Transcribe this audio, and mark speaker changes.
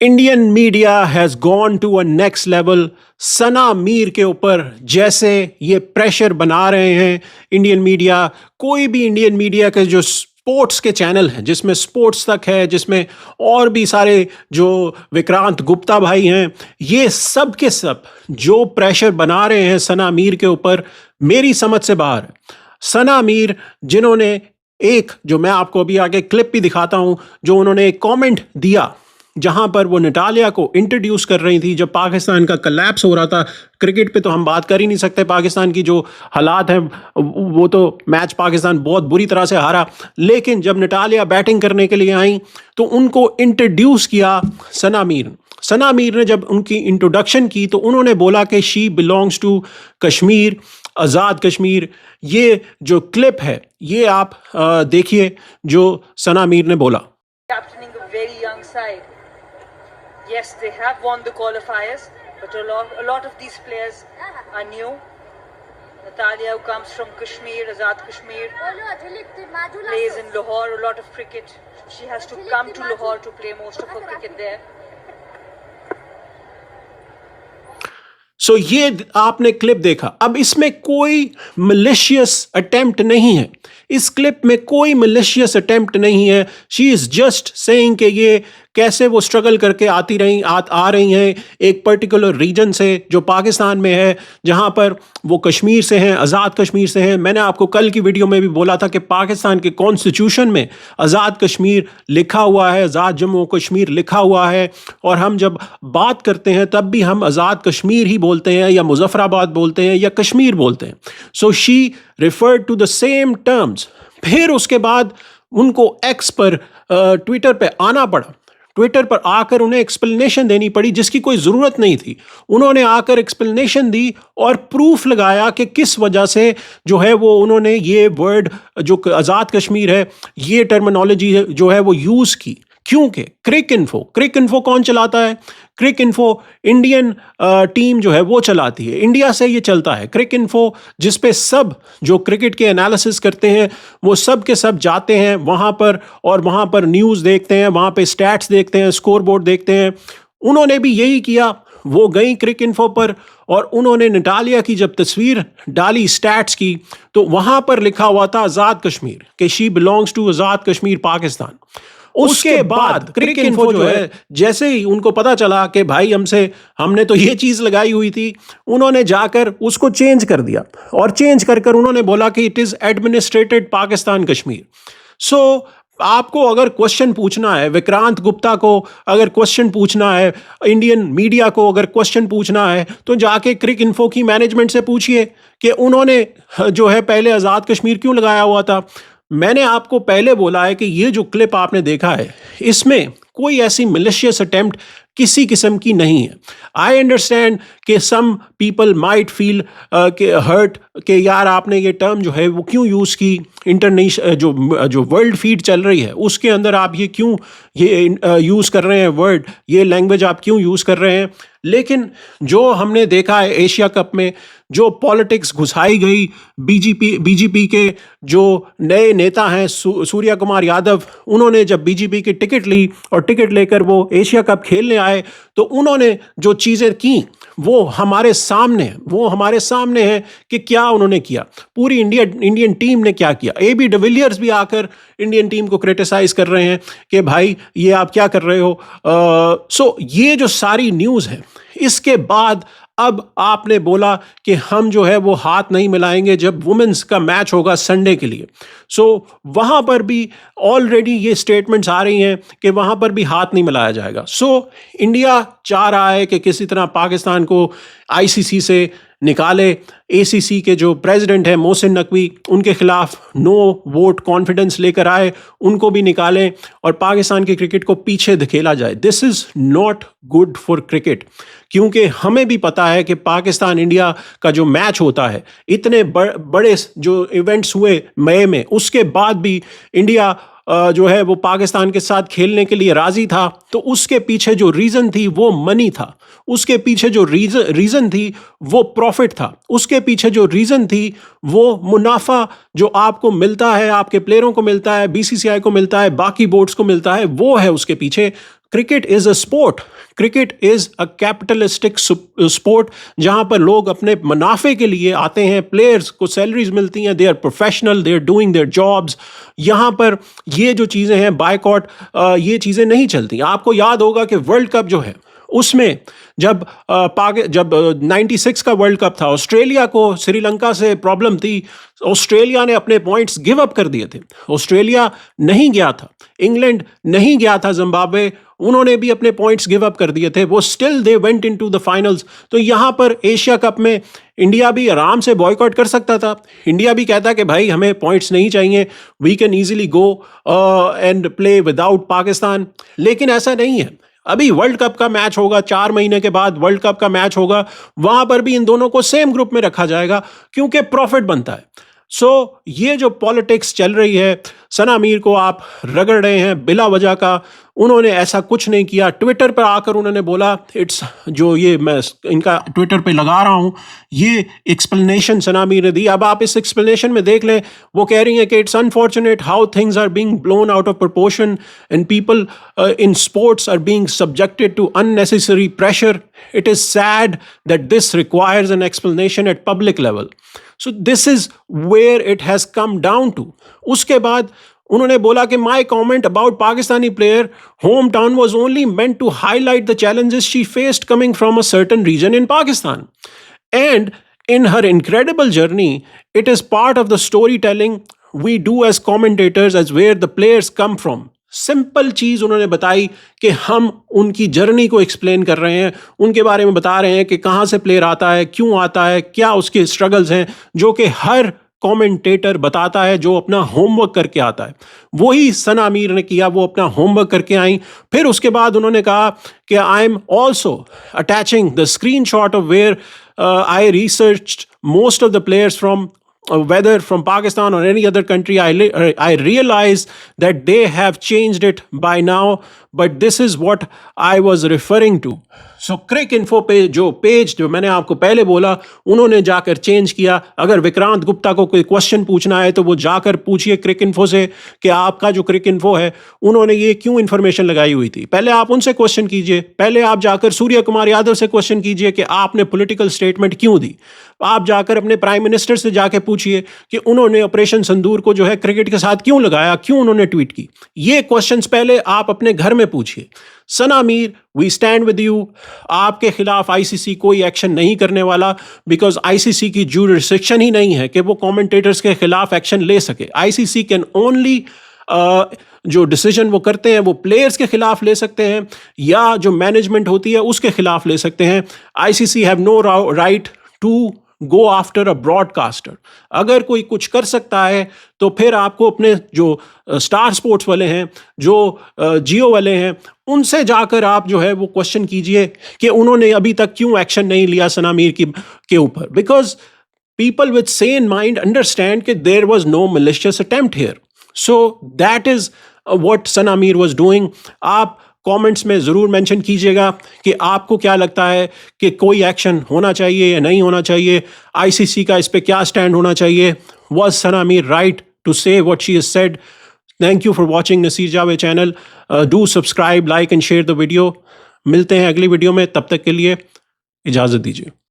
Speaker 1: Indian media has gone to a next level. Sana Mir के ऊपर जैसे ये प्रेशर बना रहे हैं इंडियन मीडिया, कोई भी इंडियन मीडिया के जो स्पोर्ट्स के चैनल हैं, जिसमें स्पोर्ट्स तक है, जिसमें और भी सारे जो विक्रांत गुप्ता भाई हैं, ये सब के सब जो प्रेशर बना रहे हैं सना मीर के ऊपर, मेरी समझ से बाहर है। सना मीर जिन्होंने एक, जो मैं आपको अभी आगे क्लिप भी दिखाता हूं, जो उन्होंने एक कमेंट दिया जहां पर वो नटालिया को इंट्रोड्यूस कर रही थी जब पाकिस्तान का कलैप्स हो रहा था। क्रिकेट पे तो हम बात कर ही नहीं सकते, पाकिस्तान की जो हालात हैं, वो तो मैच पाकिस्तान बहुत बुरी तरह से हारा, लेकिन जब नटालिया बैटिंग करने के लिए आई तो उनको इंट्रोड्यूस किया सना मीर। सना मीर ने जब उनकी इंट्रोडक्शन की तो उन्होंने बोला कि she belongs to Kashmir, Azad Kashmir. ये जो क्लिप है ये आप देखिए जो सना मीर ने बोला।
Speaker 2: Captaining a very young side. Yes, they have won the qualifiers, but a lot of these players are new. Natalia, who comes from Kashmir, Azad Kashmir, plays in Lahore a lot of cricket. She has to come to Lahore to play most of her cricket there.
Speaker 1: सो ये आपने clip देखा। अब इसमें कोई malicious attempt नहीं है, इस clip में कोई मलिशियस अटेम्प्ट नहीं है। शी इज जस्ट सेइंग कि ये कैसे वो स्ट्रगल करके आ रही हैं एक पर्टिकुलर रीजन से जो पाकिस्तान में है, जहां पर वो कश्मीर से हैं, आज़ाद कश्मीर से हैं। मैंने आपको कल की वीडियो में भी बोला था कि पाकिस्तान के कॉन्स्टिट्यूशन में आज़ाद कश्मीर लिखा हुआ है, आज़ाद जम्मू कश्मीर लिखा हुआ है, और हम जब बात करते हैं तब भी हम आज़ाद कश्मीर ही बोलते हैं, या मुजफ्फराबाद बोलते हैं, या कश्मीर बोलते हैं। So she referred to the same terms. फिर उसके बाद उनको एक्स पर, ट्विटर पे आना पड़ा। ट्विटर पर आकर उन्हें एक्सप्लेनेशन देनी पड़ी जिसकी कोई ज़रूरत नहीं थी। उन्होंने आकर एक्सप्लेनेशन दी और प्रूफ लगाया कि किस वजह से जो है वो उन्होंने ये वर्ड जो आज़ाद कश्मीर है, ये टर्मिनोलॉजी जो है वो यूज़ की। क्योंकि क्रिक इन्फो कौन चलाता है? क्रिक इन्फो इंडियन टीम जो है वो चलाती है, इंडिया से ये चलता है क्रिक इन्फो, जिसपे सब जो क्रिकेट के एनालिसिस करते हैं वो सब के सब जाते हैं वहाँ पर, और वहाँ पर न्यूज़ देखते हैं, वहाँ पे स्टैट्स देखते हैं, स्कोर बोर्ड देखते हैं। उन्होंने भी यही किया, वो गई क्रिक इन्फो पर और उन्होंने नटालिया की जब तस्वीर डाली स्टैट्स की तो वहाँ पर लिखा हुआ था आज़ाद कश्मीर, कि she belongs to Azad Kashmir Pakistan. उसके बाद क्रिक इन्फो जो है, जैसे ही उनको पता चला कि भाई हमने तो ये चीज़ लगाई हुई थी, उन्होंने जाकर उसको चेंज कर दिया, और चेंज कर उन्होंने बोला कि it is administered Pakistan Kashmir. So आपको अगर क्वेश्चन पूछना है, विक्रांत गुप्ता को अगर क्वेश्चन पूछना है, इंडियन मीडिया को अगर क्वेश्चन पूछना है, तो जाके क्रिक इन्फो की मैनेजमेंट से पूछिए कि उन्होंने जो है पहले आज़ाद कश्मीर क्यों लगाया हुआ था। मैंने आपको पहले बोला है कि ये जो क्लिप आपने देखा है इसमें कोई ऐसी मिलिशियस अटेम्प्ट किसी किस्म की नहीं है। आई अंडरस्टैंड कि सम पीपल माइट फील के हर्ट कि यार आपने ये टर्म जो है वो क्यों यूज़ की, इंटरनेशनल जो वर्ल्ड फीड चल रही है उसके अंदर आप ये क्यों यूज़ कर रहे हैं वर्ड, ये लैंग्वेज आप क्यों यूज़ कर रहे हैं। लेकिन जो हमने देखा है एशिया कप में जो पॉलिटिक्स घुसाई गई, बीजेपी के जो नए नेता हैं सूर्या कुमार यादव, उन्होंने जब बीजेपी की टिकट ली और टिकट लेकर वो एशिया कप खेलने आए तो उन्होंने जो चीज़ें की वो हमारे सामने है कि क्या उन्होंने किया, पूरी इंडियन टीम ने क्या किया। AB डिविलियर्स भी आकर इंडियन टीम को क्रिटिसाइज कर रहे हैं कि भाई ये आप क्या कर रहे हो। सो ये जो सारी न्यूज़ है, इसके बाद अब आपने बोला कि हम जो है वो हाथ नहीं मिलाएंगे जब वुमेन्स का मैच होगा संडे के लिए। सो वहाँ पर भी ऑलरेडी ये स्टेटमेंट्स आ रही हैं कि वहाँ पर भी हाथ नहीं मिलाया जाएगा। सो इंडिया चाह रहा है कि किसी तरह पाकिस्तान को ICC से निकाले। ACC के जो प्रेसिडेंट हैं मोहसिन नकवी, उनके खिलाफ नो वोट कॉन्फिडेंस लेकर आए, उनको भी निकालें और पाकिस्तान के क्रिकेट को पीछे धकेला जाए। This is not good for cricket, क्योंकि हमें भी पता है कि पाकिस्तान इंडिया का जो मैच होता है, इतने बड़े जो इवेंट्स हुए मई में, उसके बाद भी इंडिया जो है वो पाकिस्तान के साथ खेलने के लिए राजी था। तो उसके पीछे जो रीज़न थी वो मनी था, उसके पीछे जो रीज़न थी वो प्रॉफिट था, उसके पीछे जो रीज़न थी वो मुनाफा जो आपको मिलता है, आपके प्लेयरों को मिलता है, BCCI को मिलता है, बाकी बोर्ड्स को मिलता है, वो है उसके पीछे। Cricket is a sport, cricket is a capitalistic sport जहां पर लोग अपने मुनाफे के लिए आते हैं, प्लेयर्स को सैलरीज मिलती हैं, they are professional, they are doing their jobs. यहाँ पर ये जो चीज़ें हैं बायकॉट, ये चीज़ें नहीं चलती। आपको याद होगा कि वर्ल्ड कप जो है उसमें जब 96 का वर्ल्ड कप था, ऑस्ट्रेलिया को श्रीलंका से प्रॉब्लम थी, ऑस्ट्रेलिया ने अपने पॉइंट्स गिव अप कर दिए थे। ऑस्ट्रेलिया नहीं गया था, इंग्लैंड नहीं गया था, जिम्बाब्वे उन्होंने भी अपने पॉइंट्स गिव अप कर दिए थे, वो still they went into the finals. तो यहाँ पर एशिया कप में इंडिया भी आराम से बॉयकॉट कर सकता था। इंडिया भी कहता कि भाई हमें पॉइंट्स नहीं चाहिए, we can easily go and play without Pakistan, लेकिन ऐसा नहीं है। अभी वर्ल्ड कप का मैच होगा, 4 महीने के बाद वर्ल्ड कप का मैच होगा, वहां पर भी इन दोनों को सेम ग्रुप में रखा जाएगा क्योंकि प्रॉफिट बनता है। सो ये जो पॉलिटिक्स चल रही है, सना मीर को आप रगड़ रहे हैं बिला वजह का, उन्होंने ऐसा कुछ नहीं किया। ट्विटर पर आकर उन्होंने बोला, इट्स जो ये मैं इनका ट्विटर पे लगा रहा हूँ, ये एक्सप्लेनेशन सना मीर ने दी। अब आप इस एक्सप्लेनेशन में देख लें, वो कह रही हैं कि it's unfortunate how things are being blown out of proportion and people in sports are being subjected to unnecessary pressure. It is sad that this requires an explanation at public level. So this is where it has come down to. उसके बाद उन्होंने बोला कि my comment about Pakistani player home town was only meant to highlight the challenges she faced coming from a certain reason in Pakistan and in her incredible journey, it is part of the storytelling we do as commentators as where the players come from. Simple चीज उन्होंने बताई कि हम उनकी journey को explain कर रहे हैं, उनके बारे में बता रहे हैं कि कहाँ से प्लेयर आता है, क्यों आता है, क्या उसके स्ट्रगल्स हैं, जो कि हर कमेंटेटर बताता है जो अपना होमवर्क करके आता है। वही सना मीर ने किया, वो अपना होमवर्क करके आई। फिर उसके बाद उन्होंने कहा कि I am also attaching the screen shot of where I researched most of the players from whether from Pakistan or any other country. I realized that they have changed it by now, but this is what I was referring to. So Cricinfo पे जो page जो मैंने आपको पहले बोला, उन्होंने जाकर change किया। अगर विक्रांत गुप्ता को कोई क्वेश्चन पूछना है तो वो जाकर पूछिए क्रिक इन्फो से कि आपका जो क्रिक इन्फो है उन्होंने ये क्यों इन्फॉर्मेशन लगाई हुई थी। पहले आप उनसे क्वेश्चन कीजिए, पहले आप जाकर सूर्य कुमार यादव से क्वेश्चन कीजिए कि आपने पॉलिटिकल स्टेटमेंट क्यों दी। आप जाकर अपने प्राइम मिनिस्टर से जाके पूछिए कि उन्होंने ऑपरेशन संदूर को जो है क्रिकेट के साथ क्यों लगाया, क्यों उन्होंने ट्वीट की। ये क्वेश्चंस पहले आप अपने घर में पूछिए। Sana Mir, we stand with you. आपके खिलाफ आईसीसी कोई एक्शन नहीं करने वाला, बिकॉज आईसीसी की जुरिसडिक्शन ही नहीं है कि वो कमेंटेटर्स के खिलाफ एक्शन ले सके। आईसीसी कैन ओनली जो डिसीजन वो करते हैं वो प्लेयर्स के खिलाफ ले सकते हैं या जो मैनेजमेंट होती है उसके खिलाफ ले सकते हैं। ICC have no right to go after a broadcaster. अगर कोई कुछ कर सकता है तो फिर आपको अपने जो स्टार स्पोर्ट्स वाले हैं, जो जियो वाले हैं, उनसे जाकर आप जो है वो क्वेश्चन कीजिए कि उन्होंने अभी तक क्यों एक्शन नहीं लिया सना मीर के ऊपर। Because people with sane mind understand that there was no malicious attempt here. So that is what Sana Mir was doing. आप कमेंट्स में ज़रूर मेंशन कीजिएगा कि आपको क्या लगता है कि कोई एक्शन होना चाहिए या नहीं होना चाहिए, आईसीसी का इस पे क्या स्टैंड होना चाहिए। Was Sana Mir right to say what she has said? Thank you for watching Naseer Javed channel. Do subscribe, like and share the video. मिलते हैं अगली वीडियो में, तब तक के लिए इजाज़त दीजिए।